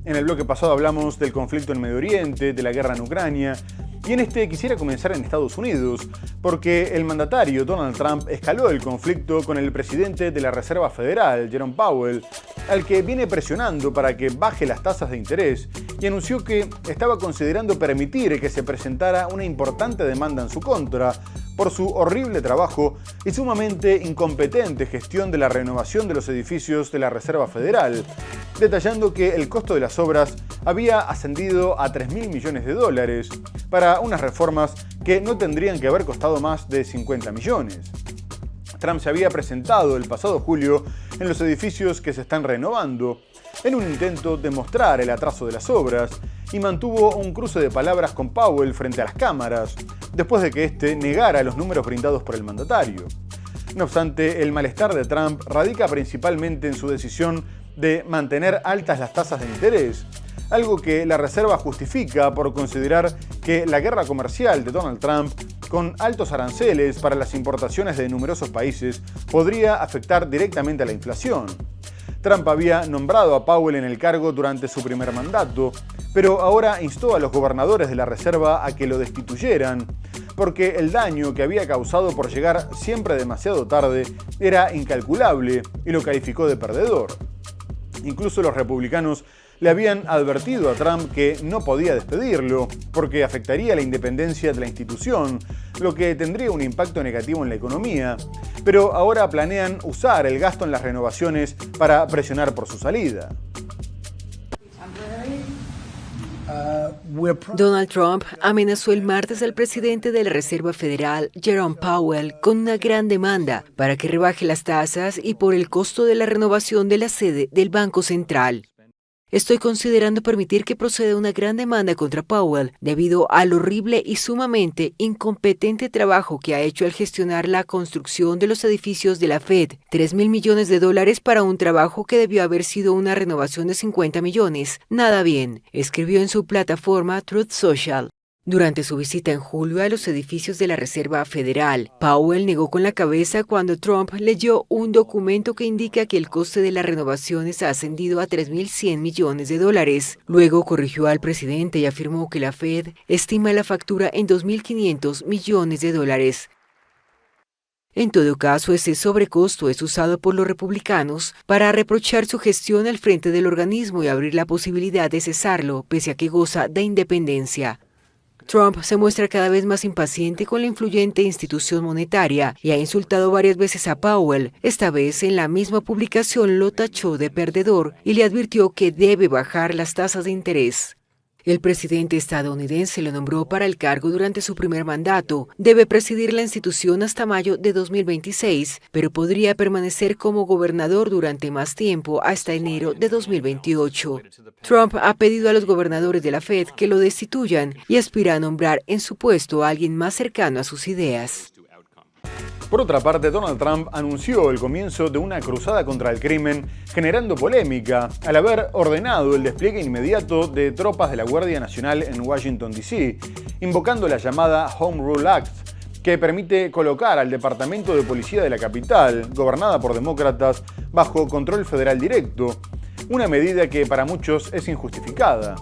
En el bloque pasado hablamos del conflicto en Medio Oriente, de la guerra en Ucrania, y en este quisiera comenzar en Estados Unidos, porque el mandatario Donald Trump escaló el conflicto con el presidente de la Reserva Federal, Jerome Powell, al que viene presionando para que baje las tasas de interés, y anunció que estaba considerando permitir que se presentara una importante demanda en su contra por su horrible trabajo y sumamente incompetente gestión de la renovación de los edificios de la Reserva Federal, detallando que el costo de las obras había ascendido a $3.000 millones para unas reformas que no tendrían que haber costado más de 50 millones. Trump se había presentado el pasado julio en los edificios que se están renovando, en un intento de mostrar el atraso de las obras, y mantuvo un cruce de palabras con Powell frente a las cámaras, después de que éste negara los números brindados por el mandatario. No obstante, el malestar de Trump radica principalmente en su decisión de mantener altas las tasas de interés, algo que la Reserva justifica por considerar que la guerra comercial de Donald Trump, con altos aranceles para las importaciones de numerosos países, podría afectar directamente a la inflación. Trump había nombrado a Powell en el cargo durante su primer mandato, pero ahora instó a los gobernadores de la Reserva a que lo destituyeran, porque el daño que había causado por llegar siempre demasiado tarde era incalculable y lo calificó de perdedor. Incluso los republicanos le habían advertido a Trump que no podía despedirlo, porque afectaría la independencia de la institución, lo que tendría un impacto negativo en la economía, pero ahora planean usar el gasto en las renovaciones para presionar por su salida. Donald Trump amenazó el martes al presidente de la Reserva Federal, Jerome Powell, con una gran demanda para que rebaje las tasas y por el costo de la renovación de la sede del Banco Central. Estoy considerando permitir que proceda una gran demanda contra Powell debido al horrible y sumamente incompetente trabajo que ha hecho al gestionar la construcción de los edificios de la Fed. $3.000 millones para un trabajo que debió haber sido una renovación de 50 millones. Nada bien, escribió en su plataforma Truth Social. Durante su visita en julio a los edificios de la Reserva Federal, Powell negó con la cabeza cuando Trump leyó un documento que indica que el coste de las renovaciones ha ascendido a $3.100 millones. Luego corrigió al presidente y afirmó que la Fed estima la factura en $2.500 millones. En todo caso, ese sobrecosto es usado por los republicanos para reprochar su gestión al frente del organismo y abrir la posibilidad de cesarlo, pese a que goza de independencia. Trump se muestra cada vez más impaciente con la influyente institución monetaria y ha insultado varias veces a Powell. Esta vez, en la misma publicación, lo tachó de perdedor y le advirtió que debe bajar las tasas de interés. El presidente estadounidense lo nombró para el cargo durante su primer mandato. Debe presidir la institución hasta mayo de 2026, pero podría permanecer como gobernador durante más tiempo, hasta enero de 2028. Trump ha pedido a los gobernadores de la Fed que lo destituyan y aspira a nombrar en su puesto a alguien más cercano a sus ideas. Por otra parte, Donald Trump anunció el comienzo de una cruzada contra el crimen, generando polémica al haber ordenado el despliegue inmediato de tropas de la Guardia Nacional en Washington, D.C., invocando la llamada Home Rule Act, que permite colocar al Departamento de Policía de la capital, gobernada por demócratas, bajo control federal directo, una medida que para muchos es injustificada.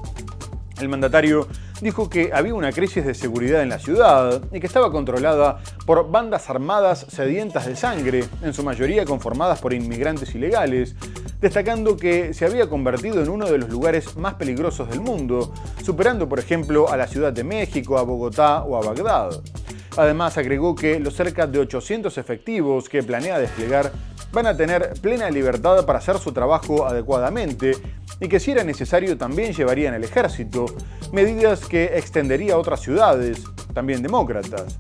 El mandatario dijo que había una crisis de seguridad en la ciudad y que estaba controlada por bandas armadas sedientas de sangre, en su mayoría conformadas por inmigrantes ilegales, destacando que se había convertido en uno de los lugares más peligrosos del mundo, superando por ejemplo a la Ciudad de México, a Bogotá o a Bagdad. Además agregó que los cerca de 800 efectivos que planea desplegar van a tener plena libertad para hacer su trabajo adecuadamente y que si era necesario también llevarían el ejército, medidas que extendería a otras ciudades, también demócratas.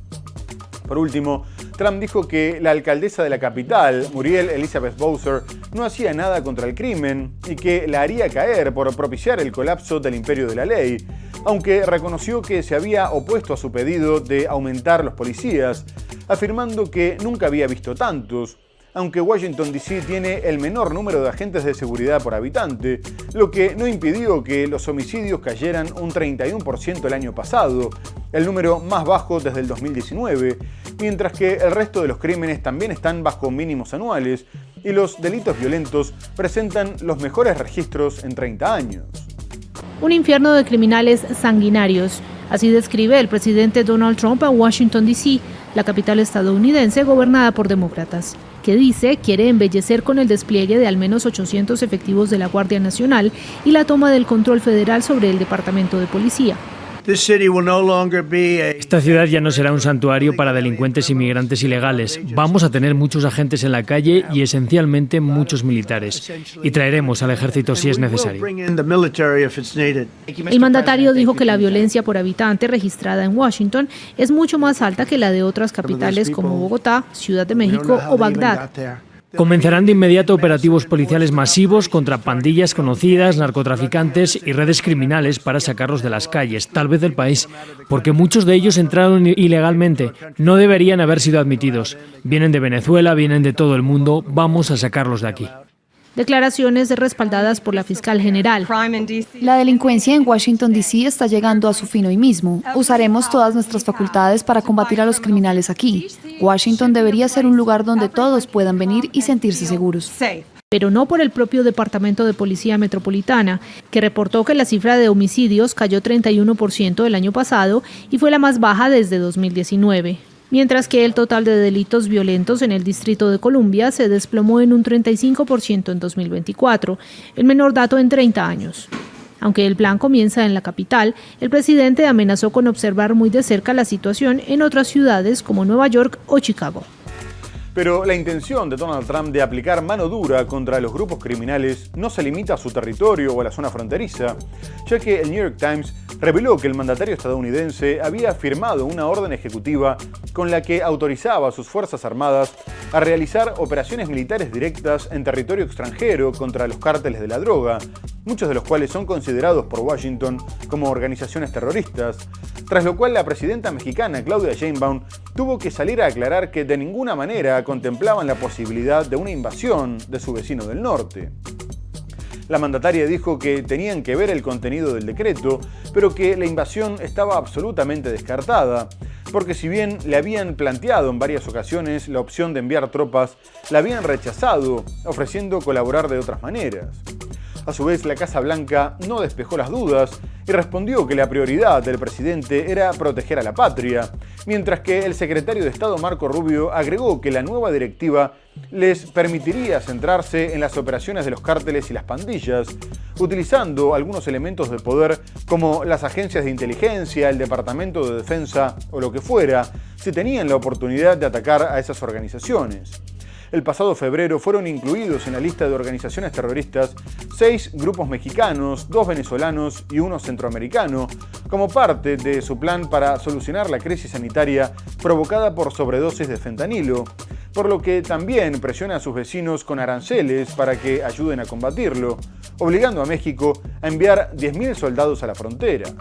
Por último, Trump dijo que la alcaldesa de la capital, Muriel Elizabeth Bowser, no hacía nada contra el crimen y que la haría caer por propiciar el colapso del imperio de la ley, aunque reconoció que se había opuesto a su pedido de aumentar los policías, afirmando que nunca había visto tantos, aunque Washington D.C. tiene el menor número de agentes de seguridad por habitante, lo que no impidió que los homicidios cayeran un 31% el año pasado, el número más bajo desde el 2019, mientras que el resto de los crímenes también están bajo mínimos anuales y los delitos violentos presentan los mejores registros en 30 años. un infierno de criminales sanguinarios. Así describe el presidente Donald Trump a Washington, D.C., la capital estadounidense gobernada por demócratas, que dice quiere embellecer con el despliegue de al menos 800 efectivos de la Guardia Nacional y la toma del control federal sobre el Departamento de Policía. Esta ciudad ya no será un santuario para delincuentes y migrantes ilegales. Vamos a tener muchos agentes en la calle y esencialmente muchos militares. Y traeremos al ejército si es necesario. El mandatario dijo que la violencia por habitante registrada en Washington es mucho más alta que la de otras capitales como Bogotá, Ciudad de México o Bagdad. Comenzarán de inmediato operativos policiales masivos contra pandillas conocidas, narcotraficantes y redes criminales para sacarlos de las calles, tal vez del país, porque muchos de ellos entraron ilegalmente. No deberían haber sido admitidos. Vienen de Venezuela, vienen de todo el mundo. Vamos a sacarlos de aquí. Declaraciones respaldadas por la fiscal general. La delincuencia en Washington, D.C. está llegando a su fin hoy mismo. Usaremos todas nuestras facultades para combatir a los criminales aquí. Washington debería ser un lugar donde todos puedan venir y sentirse seguros. Pero no por el propio Departamento de Policía Metropolitana, que reportó que la cifra de homicidios cayó 31% el año pasado y fue la más baja desde 2019. Mientras que el total de delitos violentos en el Distrito de Columbia se desplomó en un 35% en 2024, el menor dato en 30 años. Aunque el plan comienza en la capital, el presidente amenazó con observar muy de cerca la situación en otras ciudades como Nueva York o Chicago. Pero la intención de Donald Trump de aplicar mano dura contra los grupos criminales no se limita a su territorio o a la zona fronteriza, ya que el New York Times reveló que el mandatario estadounidense había firmado una orden ejecutiva con la que autorizaba a sus Fuerzas Armadas a realizar operaciones militares directas en territorio extranjero contra los cárteles de la droga, muchos de los cuales son considerados por Washington como organizaciones terroristas, tras lo cual la presidenta mexicana Claudia Sheinbaum tuvo que salir a aclarar que de ninguna manera contemplaban la posibilidad de una invasión de su vecino del norte. La mandataria dijo que tenían que ver el contenido del decreto, pero que la invasión estaba absolutamente descartada, porque si bien le habían planteado en varias ocasiones la opción de enviar tropas, la habían rechazado, ofreciendo colaborar de otras maneras. A su vez, la Casa Blanca no despejó las dudas y respondió que la prioridad del presidente era proteger a la patria, mientras que el secretario de Estado Marco Rubio agregó que la nueva directiva les permitiría centrarse en las operaciones de los cárteles y las pandillas, utilizando algunos elementos de poder como las agencias de inteligencia, el Departamento de Defensa o lo que fuera, si tenían la oportunidad de atacar a esas organizaciones. El pasado febrero fueron incluidos en la lista de organizaciones terroristas 6 grupos mexicanos, 2 venezolanos y 1 centroamericano, como parte de su plan para solucionar la crisis sanitaria provocada por sobredosis de fentanilo, por lo que también presiona a sus vecinos con aranceles para que ayuden a combatirlo, obligando a México a enviar 10.000 soldados a la frontera.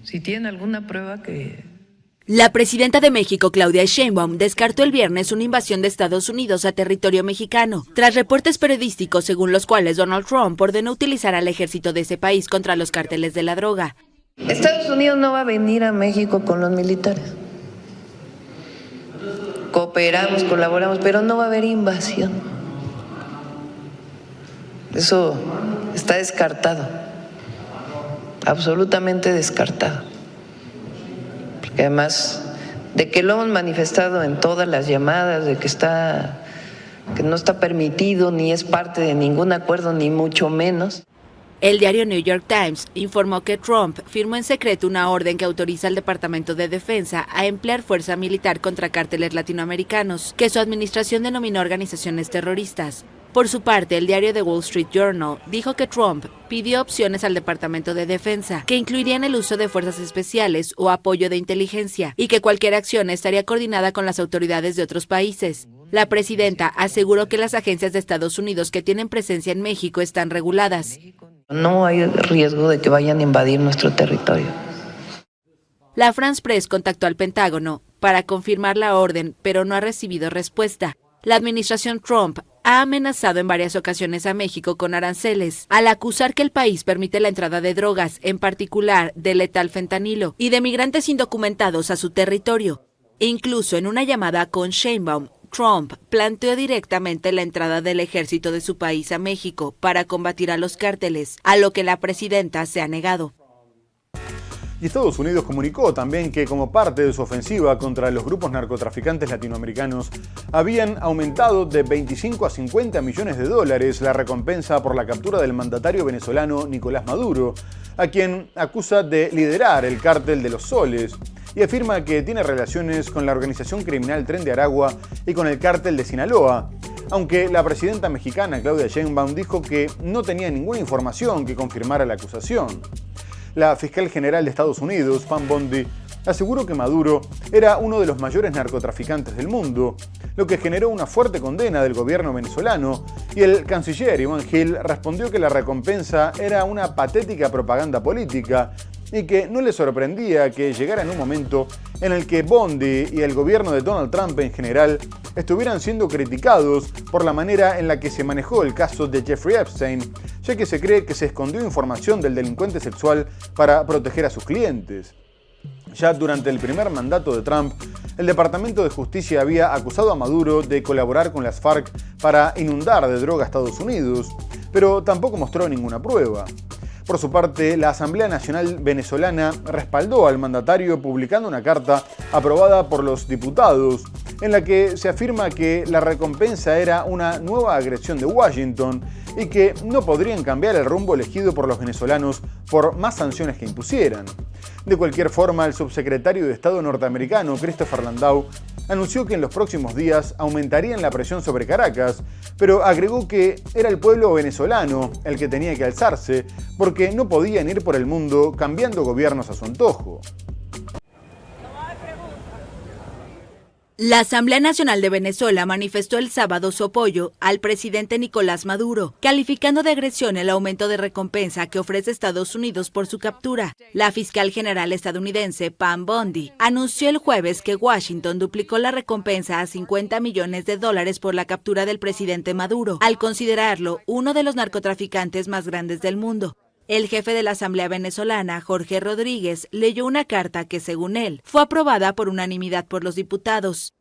Si tiene alguna prueba que... La presidenta de México, Claudia Sheinbaum, descartó el viernes una invasión de Estados Unidos a territorio mexicano, tras reportes periodísticos según los cuales Donald Trump ordenó utilizar al ejército de ese país contra los cárteles de la droga. Estados Unidos no va a venir a México con los militares. Cooperamos, colaboramos, pero no va a haber invasión. Eso está descartado, absolutamente descartado. Porque además de que lo hemos manifestado en todas las llamadas, de que no está permitido ni es parte de ningún acuerdo, ni mucho menos. El diario New York Times informó que Trump firmó en secreto una orden que autoriza al Departamento de Defensa a emplear fuerza militar contra cárteles latinoamericanos, que su administración denominó organizaciones terroristas. Por su parte, el diario The Wall Street Journal dijo que Trump pidió opciones al Departamento de Defensa, que incluirían el uso de fuerzas especiales o apoyo de inteligencia, y que cualquier acción estaría coordinada con las autoridades de otros países. La presidenta aseguró que las agencias de Estados Unidos que tienen presencia en México están reguladas. No hay riesgo de que vayan a invadir nuestro territorio. La France Press contactó al Pentágono para confirmar la orden, pero no ha recibido respuesta. La administración Trump ha amenazado en varias ocasiones a México con aranceles, al acusar que el país permite la entrada de drogas, en particular de letal fentanilo, y de migrantes indocumentados a su territorio. E incluso en una llamada con Sheinbaum, Trump planteó directamente la entrada del ejército de su país a México para combatir a los cárteles, a lo que la presidenta se ha negado. Y Estados Unidos comunicó también que como parte de su ofensiva contra los grupos narcotraficantes latinoamericanos, habían aumentado de 25 a 50 millones de dólares la recompensa por la captura del mandatario venezolano Nicolás Maduro, a quien acusa de liderar el cártel de los Soles, y afirma que tiene relaciones con la organización criminal Tren de Aragua y con el cártel de Sinaloa, aunque la presidenta mexicana Claudia Sheinbaum dijo que no tenía ninguna información que confirmara la acusación. La fiscal general de Estados Unidos, Pam Bondi, aseguró que Maduro era uno de los mayores narcotraficantes del mundo, lo que generó una fuerte condena del gobierno venezolano, y el canciller Iván Gil respondió que la recompensa era una patética propaganda política y que no le sorprendía que llegara en un momento en el que Bondi y el gobierno de Donald Trump en general estuvieran siendo criticados por la manera en la que se manejó el caso de Jeffrey Epstein, ya que se cree que se escondió información del delincuente sexual para proteger a sus clientes. Ya durante el primer mandato de Trump, el Departamento de Justicia había acusado a Maduro de colaborar con las FARC para inundar de droga a Estados Unidos, pero tampoco mostró ninguna prueba. Por su parte, la Asamblea Nacional Venezolana respaldó al mandatario publicando una carta aprobada por los diputados, en la que se afirma que la recompensa era una nueva agresión de Washington y que no podrían cambiar el rumbo elegido por los venezolanos por más sanciones que impusieran. De cualquier forma, el subsecretario de Estado norteamericano, Christopher Landau, anunció que en los próximos días aumentarían la presión sobre Caracas, pero agregó que era el pueblo venezolano el que tenía que alzarse, porque no podían ir por el mundo cambiando gobiernos a su antojo. La Asamblea Nacional de Venezuela manifestó el sábado su apoyo al presidente Nicolás Maduro, calificando de agresión el aumento de recompensa que ofrece Estados Unidos por su captura. La fiscal general estadounidense Pam Bondi anunció el jueves que Washington duplicó la recompensa a 50 millones de dólares por la captura del presidente Maduro, al considerarlo uno de los narcotraficantes más grandes del mundo. El jefe de la Asamblea venezolana, Jorge Rodríguez, leyó una carta que, según él, fue aprobada por unanimidad por los diputados.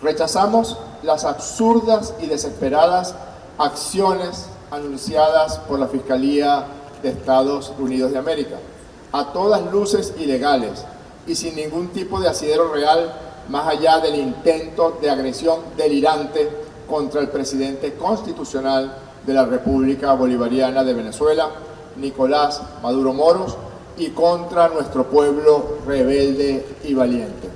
Rechazamos las absurdas y desesperadas acciones anunciadas por la Fiscalía de Estados Unidos de América, a todas luces ilegales y sin ningún tipo de asidero real, más allá del intento de agresión delirante contra el presidente constitucional de la República Bolivariana de Venezuela, Nicolás Maduro Moros, y contra nuestro pueblo rebelde y valiente.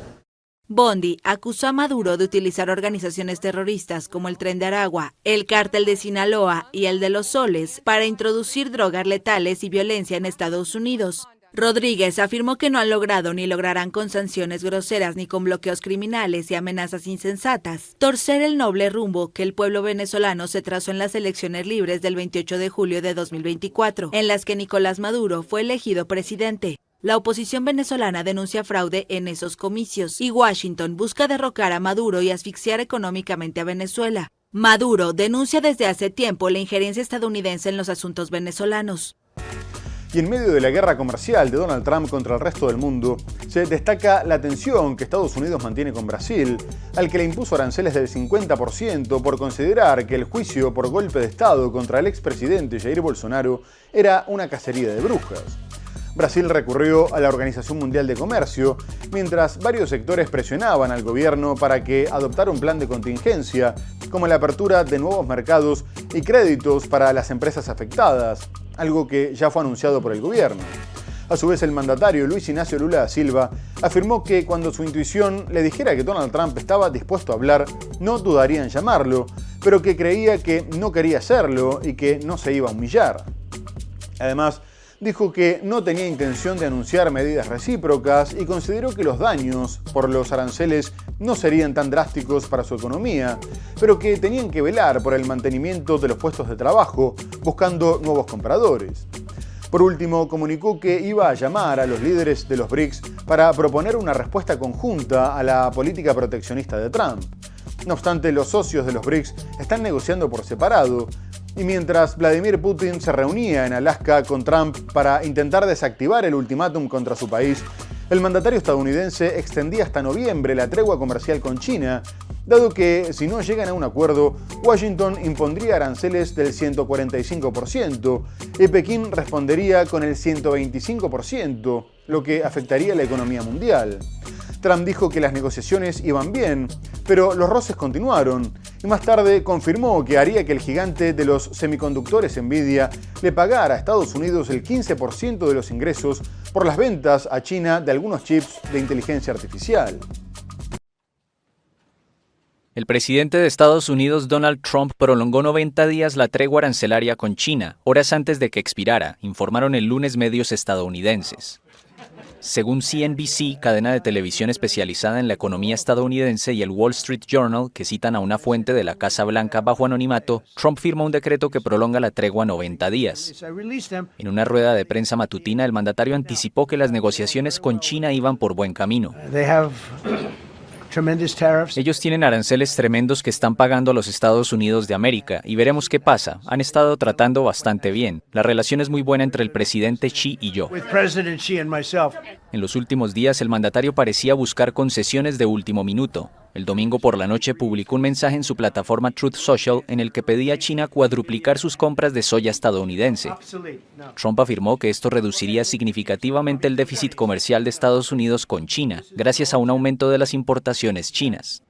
Bondi acusó a Maduro de utilizar organizaciones terroristas como el Tren de Aragua, el Cártel de Sinaloa y el de los Soles para introducir drogas letales y violencia en Estados Unidos. Rodríguez afirmó que no han logrado ni lograrán con sanciones groseras ni con bloqueos criminales y amenazas insensatas torcer el noble rumbo que el pueblo venezolano se trazó en las elecciones libres del 28 de julio de 2024, en las que Nicolás Maduro fue elegido presidente. La oposición venezolana denuncia fraude en esos comicios y Washington busca derrocar a Maduro y asfixiar económicamente a Venezuela. Maduro denuncia desde hace tiempo la injerencia estadounidense en los asuntos venezolanos. Y en medio de la guerra comercial de Donald Trump contra el resto del mundo, se destaca la tensión que Estados Unidos mantiene con Brasil, al que le impuso aranceles del 50% por considerar que el juicio por golpe de Estado contra el expresidente Jair Bolsonaro era una cacería de brujas. Brasil recurrió a la Organización Mundial de Comercio, mientras varios sectores presionaban al gobierno para que adoptara un plan de contingencia, como la apertura de nuevos mercados y créditos para las empresas afectadas, algo que ya fue anunciado por el gobierno. A su vez, el mandatario Luis Ignacio Lula da Silva afirmó que cuando su intuición le dijera que Donald Trump estaba dispuesto a hablar, no dudaría en llamarlo, pero que creía que no quería hacerlo y que no se iba a humillar. Además, dijo que no tenía intención de anunciar medidas recíprocas y consideró que los daños por los aranceles no serían tan drásticos para su economía, pero que tenían que velar por el mantenimiento de los puestos de trabajo, buscando nuevos compradores. Por último, comunicó que iba a llamar a los líderes de los BRICS para proponer una respuesta conjunta a la política proteccionista de Trump. No obstante, los socios de los BRICS están negociando por separado, y mientras Vladimir Putin se reunía en Alaska con Trump para intentar desactivar el ultimátum contra su país, el mandatario estadounidense extendía hasta noviembre la tregua comercial con China dado que si no llegan a un acuerdo, Washington impondría aranceles del 145% y Pekín respondería con el 125%, lo que afectaría a la economía mundial. Trump dijo que las negociaciones iban bien, pero los roces continuaron y más tarde confirmó que haría que el gigante de los semiconductores Nvidia le pagara a Estados Unidos el 15% de los ingresos por las ventas a China de algunos chips de inteligencia artificial. El presidente de Estados Unidos, Donald Trump, prolongó 90 días la tregua arancelaria con China, horas antes de que expirara, informaron el lunes medios estadounidenses. Según CNBC, cadena de televisión especializada en la economía estadounidense, y el Wall Street Journal, que citan a una fuente de la Casa Blanca bajo anonimato, Trump firmó un decreto que prolonga la tregua 90 días. En una rueda de prensa matutina, el mandatario anticipó que las negociaciones con China iban por buen camino. Ellos tienen aranceles tremendos que están pagando a los Estados Unidos de América y veremos qué pasa. Han estado tratando bastante bien. La relación es muy buena entre el presidente Xi y yo. En los últimos días, el mandatario parecía buscar concesiones de último minuto. El domingo por la noche publicó un mensaje en su plataforma Truth Social en el que pedía a China cuadruplicar sus compras de soya estadounidense. Trump afirmó que esto reduciría significativamente el déficit comercial de Estados Unidos con China, gracias a un aumento de las importaciones chinas.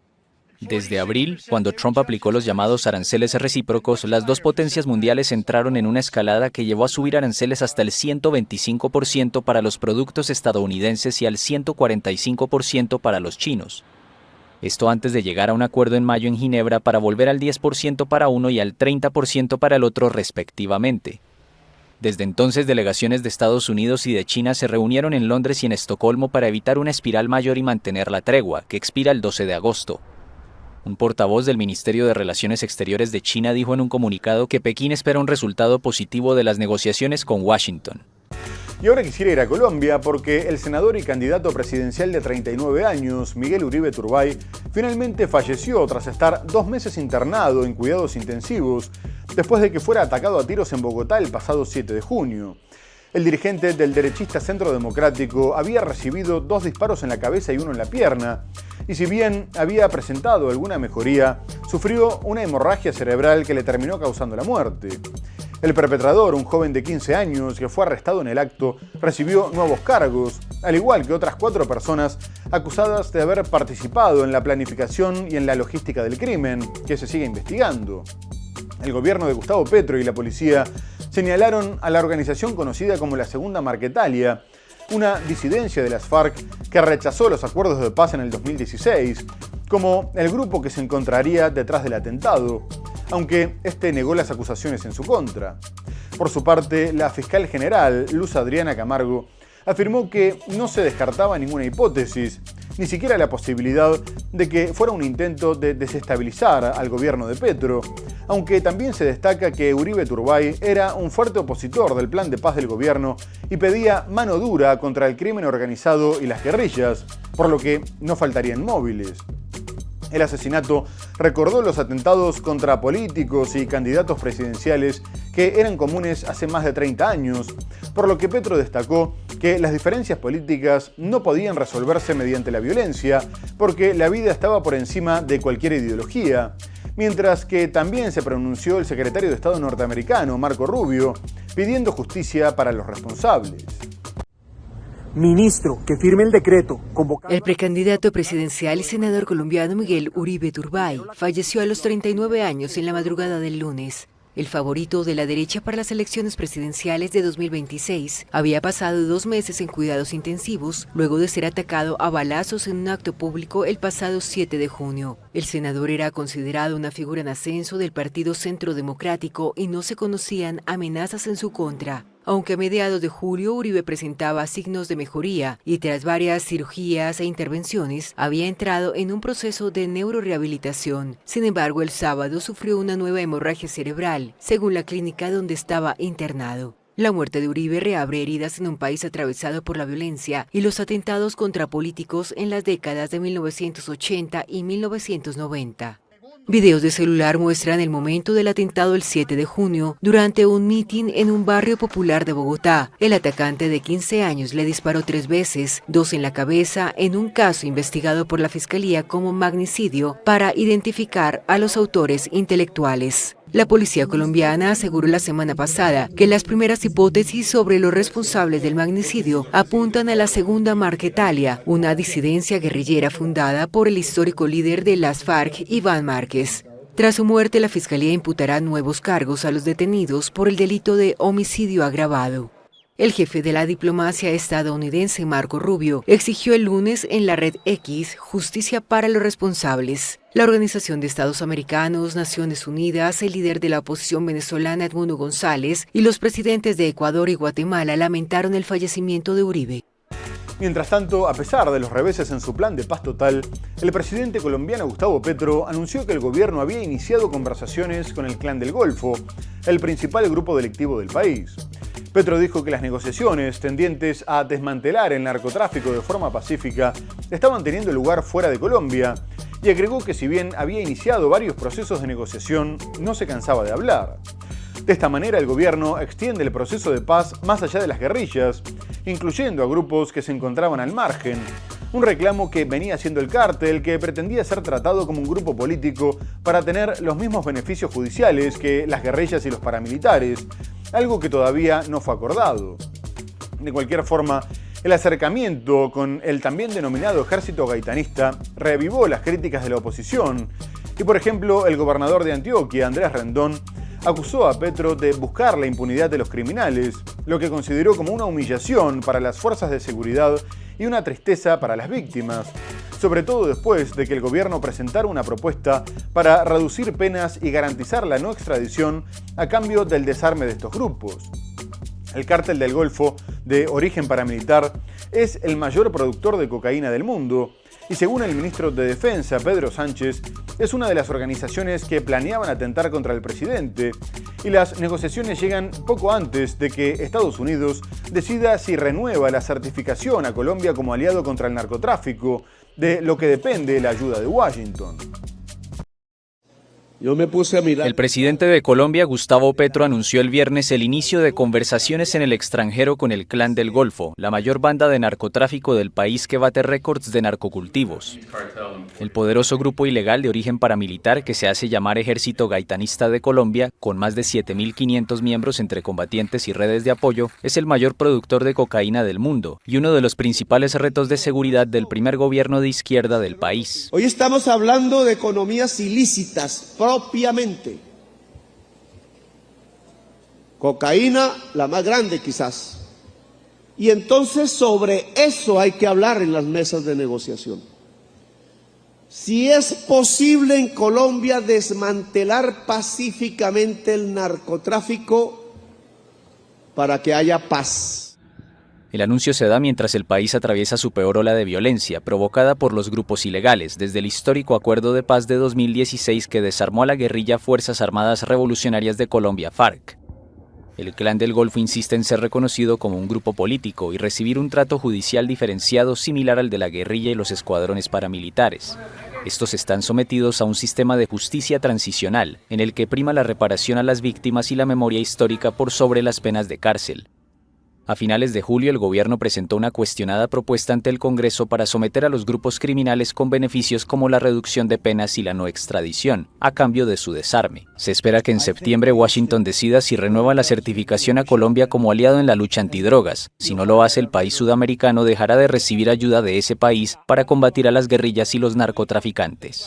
Desde abril, cuando Trump aplicó los llamados aranceles recíprocos, las dos potencias mundiales entraron en una escalada que llevó a subir aranceles hasta el 125% para los productos estadounidenses y al 145% para los chinos. Esto antes de llegar a un acuerdo en mayo en Ginebra para volver al 10% para uno y al 30% para el otro respectivamente. Desde entonces, delegaciones de Estados Unidos y de China se reunieron en Londres y en Estocolmo para evitar una espiral mayor y mantener la tregua, que expira el 12 de agosto. Un portavoz del Ministerio de Relaciones Exteriores de China dijo en un comunicado que Pekín espera un resultado positivo de las negociaciones con Washington. Y ahora quisiera ir a Colombia porque el senador y candidato presidencial de 39 años, Miguel Uribe Turbay, finalmente falleció tras estar 2 meses internado en cuidados intensivos después de que fuera atacado a tiros en Bogotá el pasado 7 de junio. El dirigente del derechista Centro Democrático había recibido 2 disparos en la cabeza y 1 en la pierna, y si bien había presentado alguna mejoría, sufrió una hemorragia cerebral que le terminó causando la muerte. El perpetrador, un joven de 15 años que fue arrestado en el acto, recibió nuevos cargos, al igual que otras 4 personas acusadas de haber participado en la planificación y en la logística del crimen, que se sigue investigando. El gobierno de Gustavo Petro y la policía señalaron a la organización conocida como la Segunda Marquetalia, una disidencia de las FARC que rechazó los acuerdos de paz en el 2016, como el grupo que se encontraría detrás del atentado, aunque este negó las acusaciones en su contra. Por su parte, la fiscal general, Luz Adriana Camargo, afirmó que no se descartaba ninguna hipótesis, ni siquiera la posibilidad de que fuera un intento de desestabilizar al gobierno de Petro, aunque también se destaca que Uribe Turbay era un fuerte opositor del plan de paz del gobierno y pedía mano dura contra el crimen organizado y las guerrillas, por lo que no faltarían móviles. El asesinato recordó los atentados contra políticos y candidatos presidenciales que eran comunes hace más de 30 años, por lo que Petro destacó que las diferencias políticas no podían resolverse mediante la violencia, porque la vida estaba por encima de cualquier ideología, mientras que también se pronunció el secretario de Estado norteamericano, Marco Rubio, pidiendo justicia para los responsables. Ministro, que firme el decreto convocando... El precandidato presidencial y senador colombiano Miguel Uribe Turbay falleció a los 39 años en la madrugada del lunes. El favorito de la derecha para las elecciones presidenciales de 2026 había pasado 2 meses en cuidados intensivos luego de ser atacado a balazos en un acto público el pasado 7 de junio. El senador era considerado una figura en ascenso del Partido Centro Democrático y no se conocían amenazas en su contra. Aunque a mediados de julio Uribe presentaba signos de mejoría y tras varias cirugías e intervenciones había entrado en un proceso de neurorehabilitación. Sin embargo, el sábado sufrió una nueva hemorragia cerebral, según la clínica donde estaba internado. La muerte de Uribe reabre heridas en un país atravesado por la violencia y los atentados contra políticos en las décadas de 1980 y 1990. Videos de celular muestran el momento del atentado el 7 de junio durante un mitin en un barrio popular de Bogotá. El atacante de 15 años le disparó 3 veces, 2 en la cabeza, en un caso investigado por la Fiscalía como magnicidio para identificar a los autores intelectuales. La policía colombiana aseguró la semana pasada que las primeras hipótesis sobre los responsables del magnicidio apuntan a la Segunda Marquetalia, una disidencia guerrillera fundada por el histórico líder de las FARC, Iván Márquez. Tras su muerte, la Fiscalía imputará nuevos cargos a los detenidos por el delito de homicidio agravado. El jefe de la diplomacia estadounidense, Marco Rubio, exigió el lunes en la red X justicia para los responsables. La Organización de Estados Americanos, Naciones Unidas, el líder de la oposición venezolana Edmundo González y los presidentes de Ecuador y Guatemala lamentaron el fallecimiento de Uribe. Mientras tanto, a pesar de los reveses en su plan de paz total, el presidente colombiano Gustavo Petro anunció que el gobierno había iniciado conversaciones con el Clan del Golfo, el principal grupo delictivo del país. Petro dijo que las negociaciones tendientes a desmantelar el narcotráfico de forma pacífica estaban teniendo lugar fuera de Colombia y agregó que si bien había iniciado varios procesos de negociación, no se cansaba de hablar. De esta manera, el gobierno extiende el proceso de paz más allá de las guerrillas, incluyendo a grupos que se encontraban al margen, un reclamo que venía haciendo el cártel, que pretendía ser tratado como un grupo político para tener los mismos beneficios judiciales que las guerrillas y los paramilitares, algo que todavía no fue acordado. De cualquier forma, el acercamiento con el también denominado ejército gaitanista reavivó las críticas de la oposición y, por ejemplo, el gobernador de Antioquia, Andrés Rendón, acusó a Petro de buscar la impunidad de los criminales, lo que consideró como una humillación para las fuerzas de seguridad y una tristeza para las víctimas, sobre todo después de que el gobierno presentara una propuesta para reducir penas y garantizar la no extradición a cambio del desarme de estos grupos. El Cártel del Golfo, de origen paramilitar, es el mayor productor de cocaína del mundo y, según el ministro de Defensa, Pedro Sánchez, es una de las organizaciones que planeaban atentar contra el presidente, y las negociaciones llegan poco antes de que Estados Unidos decida si renueva la certificación a Colombia como aliado contra el narcotráfico, de lo que depende la ayuda de Washington. Yo me puse a mirar. El presidente de Colombia, Gustavo Petro, anunció el viernes el inicio de conversaciones en el extranjero con el Clan del Golfo, la mayor banda de narcotráfico del país que bate récords de narcocultivos. El poderoso grupo ilegal de origen paramilitar que se hace llamar Ejército Gaitanista de Colombia, con más de 7.500 miembros entre combatientes y redes de apoyo, es el mayor productor de cocaína del mundo y uno de los principales retos de seguridad del primer gobierno de izquierda del país. Hoy estamos hablando de economías ilícitas, propiamente. Cocaína, la más grande quizás. Y entonces sobre eso hay que hablar en las mesas de negociación. Si es posible en Colombia desmantelar pacíficamente el narcotráfico para que haya paz. El anuncio se da mientras el país atraviesa su peor ola de violencia, provocada por los grupos ilegales, desde el histórico Acuerdo de Paz de 2016 que desarmó a la guerrilla Fuerzas Armadas Revolucionarias de Colombia, FARC. El Clan del Golfo insiste en ser reconocido como un grupo político y recibir un trato judicial diferenciado similar al de la guerrilla y los escuadrones paramilitares. Estos están sometidos a un sistema de justicia transicional, en el que prima la reparación a las víctimas y la memoria histórica por sobre las penas de cárcel. A finales de julio, el gobierno presentó una cuestionada propuesta ante el Congreso para someter a los grupos criminales con beneficios como la reducción de penas y la no extradición, a cambio de su desarme. Se espera que en septiembre Washington decida si renueva la certificación a Colombia como aliado en la lucha antidrogas. Si no lo hace, el país sudamericano dejará de recibir ayuda de ese país para combatir a las guerrillas y los narcotraficantes.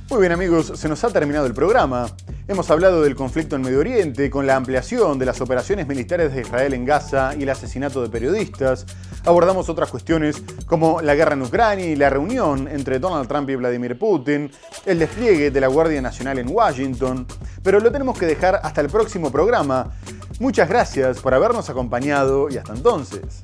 Muy bien, amigos, se nos ha terminado el programa. Hemos hablado del conflicto en Medio Oriente, con la ampliación de las operaciones militares de Israel en Gaza y el asesinato de periodistas. Abordamos otras cuestiones como la guerra en Ucrania y la reunión entre Donald Trump y Vladimir Putin, el despliegue de la Guardia Nacional en Washington. Pero lo tenemos que dejar hasta el próximo programa. Muchas gracias por habernos acompañado y hasta entonces.